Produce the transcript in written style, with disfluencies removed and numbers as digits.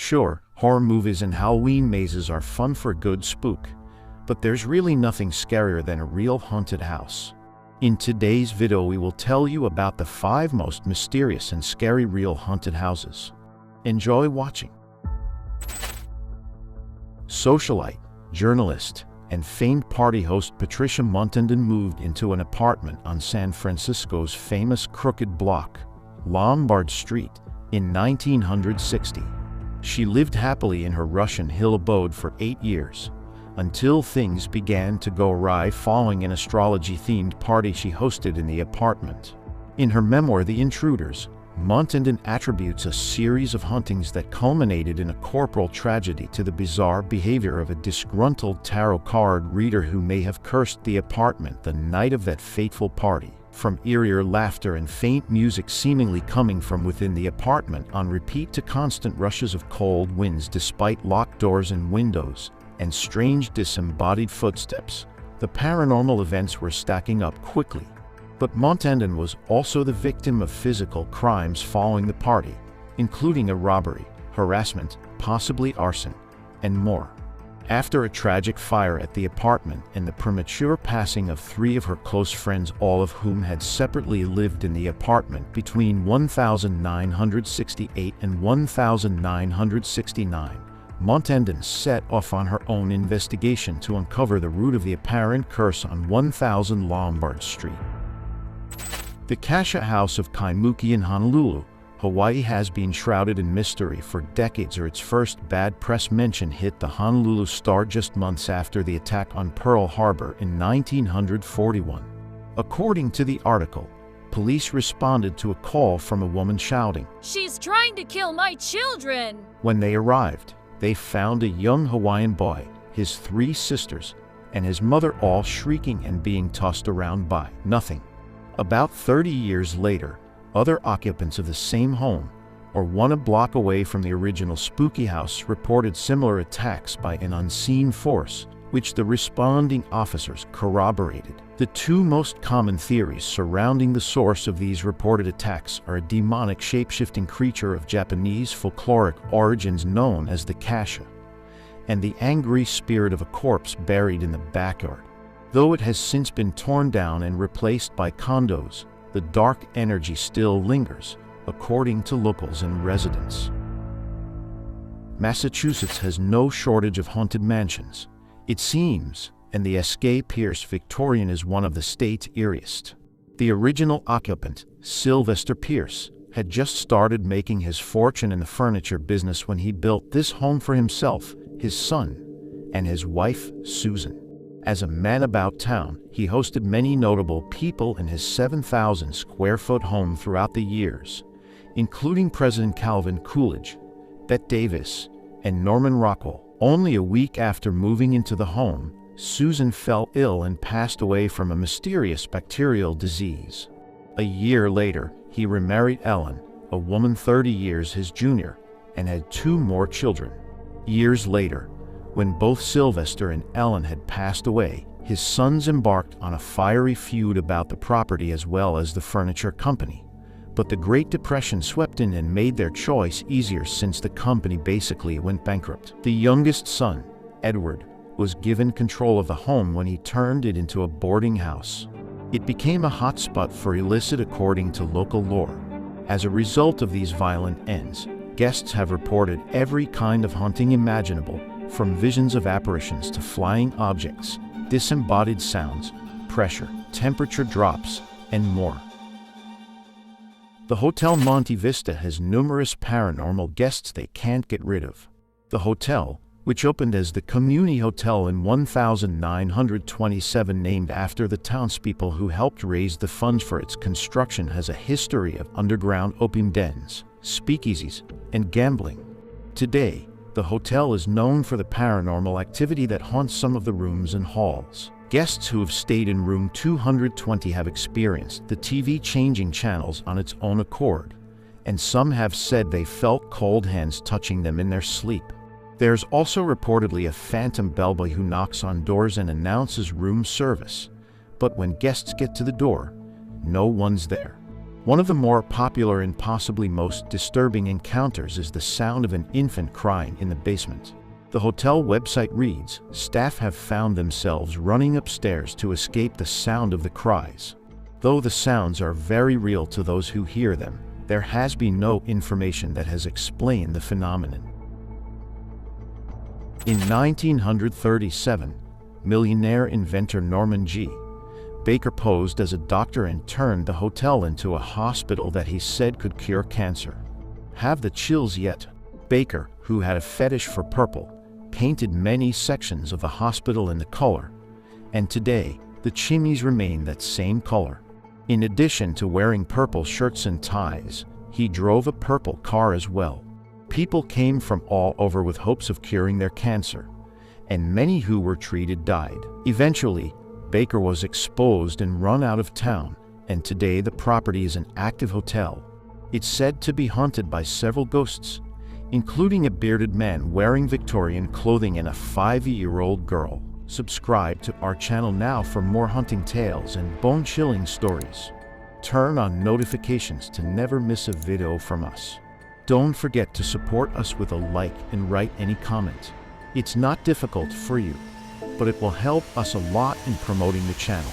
Sure, horror movies and Halloween mazes are fun for a good spook, but there's really nothing scarier than a real haunted house. In today's video, we will tell you about the 5 most mysterious and scary real haunted houses. Enjoy watching. Socialite, journalist, and famed party host Patricia Muntenden moved into an apartment on San Francisco's famous crooked block, Lombard Street, in 1960. She lived happily in her Russian Hill abode for 8 years, until things began to go awry following an astrology-themed party she hosted in the apartment. In her memoir, The Intruders, Muntenden attributes a series of hauntings that culminated in a corporal tragedy to the bizarre behavior of a disgruntled tarot card reader who may have cursed the apartment the night of that fateful party. From eerier laughter and faint music seemingly coming from within the apartment on repeat to constant rushes of cold winds despite locked doors and windows, and strange disembodied footsteps, the paranormal events were stacking up quickly. But Muntenden was also the victim of physical crimes following the party, including a robbery, harassment, possibly arson, and more. After a tragic fire at the apartment and the premature passing of 3 of her close friends, all of whom had separately lived in the apartment between 1968 and 1969, Muntenden set off on her own investigation to uncover the root of the apparent curse on 1000 Lombard Street. The Kasha House of Kaimuki in Honolulu, Hawaii has been shrouded in mystery for decades, or its first bad press mention hit the Honolulu Star just months after the attack on Pearl Harbor in 1941. According to the article, police responded to a call from a woman shouting, "She's trying to kill my children!" When they arrived, they found a young Hawaiian boy, his 3 sisters, and his mother all shrieking and being tossed around by nothing. About 30 years later, other occupants of the same home, or one a block away from the original spooky house, reported similar attacks by an unseen force, which the responding officers corroborated. The 2 most common theories surrounding the source of these reported attacks are a demonic shape-shifting creature of Japanese folkloric origins known as the Kasha, and the angry spirit of a corpse buried in the backyard. Though it has since been torn down and replaced by condos, the dark energy still lingers, according to locals and residents. Massachusetts has no shortage of haunted mansions, it seems, and the S.K. Pierce Victorian is one of the state's eeriest. The original occupant, Sylvester Pierce, had just started making his fortune in the furniture business when he built this home for himself, his son, and his wife, Susan. As a man about town, he hosted many notable people in his 7,000-square-foot home throughout the years, including President Calvin Coolidge, Bette Davis, and Norman Rockwell. Only a week after moving into the home, Susan fell ill and passed away from a mysterious bacterial disease. A year later, he remarried Ellen, a woman 30 years his junior, and had 2 more children. Years later, when both Sylvester and Ellen had passed away, his sons embarked on a fiery feud about the property as well as the furniture company. But the Great Depression swept in and made their choice easier since the company basically went bankrupt. The youngest son, Edward, was given control of the home when he turned it into a boarding house. It became a hotspot for illicit according to local lore. As a result of these violent ends, guests have reported every kind of haunting imaginable, from visions of apparitions to flying objects, disembodied sounds, pressure, temperature drops, and more. The Hotel Monte Vista has numerous paranormal guests they can't get rid of. The hotel, which opened as the Community Hotel in 1927, named after the townspeople who helped raise the funds for its construction, has a history of underground opium dens, speakeasies, and gambling. Today, the hotel is known for the paranormal activity that haunts some of the rooms and halls. Guests who have stayed in room 220 have experienced the TV changing channels on its own accord, and some have said they felt cold hands touching them in their sleep. There's also reportedly a phantom bellboy who knocks on doors and announces room service, but when guests get to the door, no one's there. One of the more popular and possibly most disturbing encounters is the sound of an infant crying in the basement. The hotel website reads, "Staff have found themselves running upstairs to escape the sound of the cries. Though the sounds are very real to those who hear them, there has been no information that has explained the phenomenon." In 1937, millionaire inventor Norman G. Baker posed as a doctor and turned the hotel into a hospital that he said could cure cancer. Have the chills yet? Baker, who had a fetish for purple, painted many sections of the hospital in the color, and today the chimneys remain that same color. In addition to wearing purple shirts and ties, he drove a purple car as well. People came from all over with hopes of curing their cancer, and many who were treated died. Eventually, Baker was exposed and run out of town, and today the property is an active hotel. It's said to be haunted by several ghosts, including a bearded man wearing Victorian clothing and a 5-year-old girl. Subscribe to our channel now for more haunting tales and bone-chilling stories. Turn on notifications to never miss a video from us. Don't forget to support us with a like and write any comment. It's not difficult for you, but it will help us a lot in promoting the channel.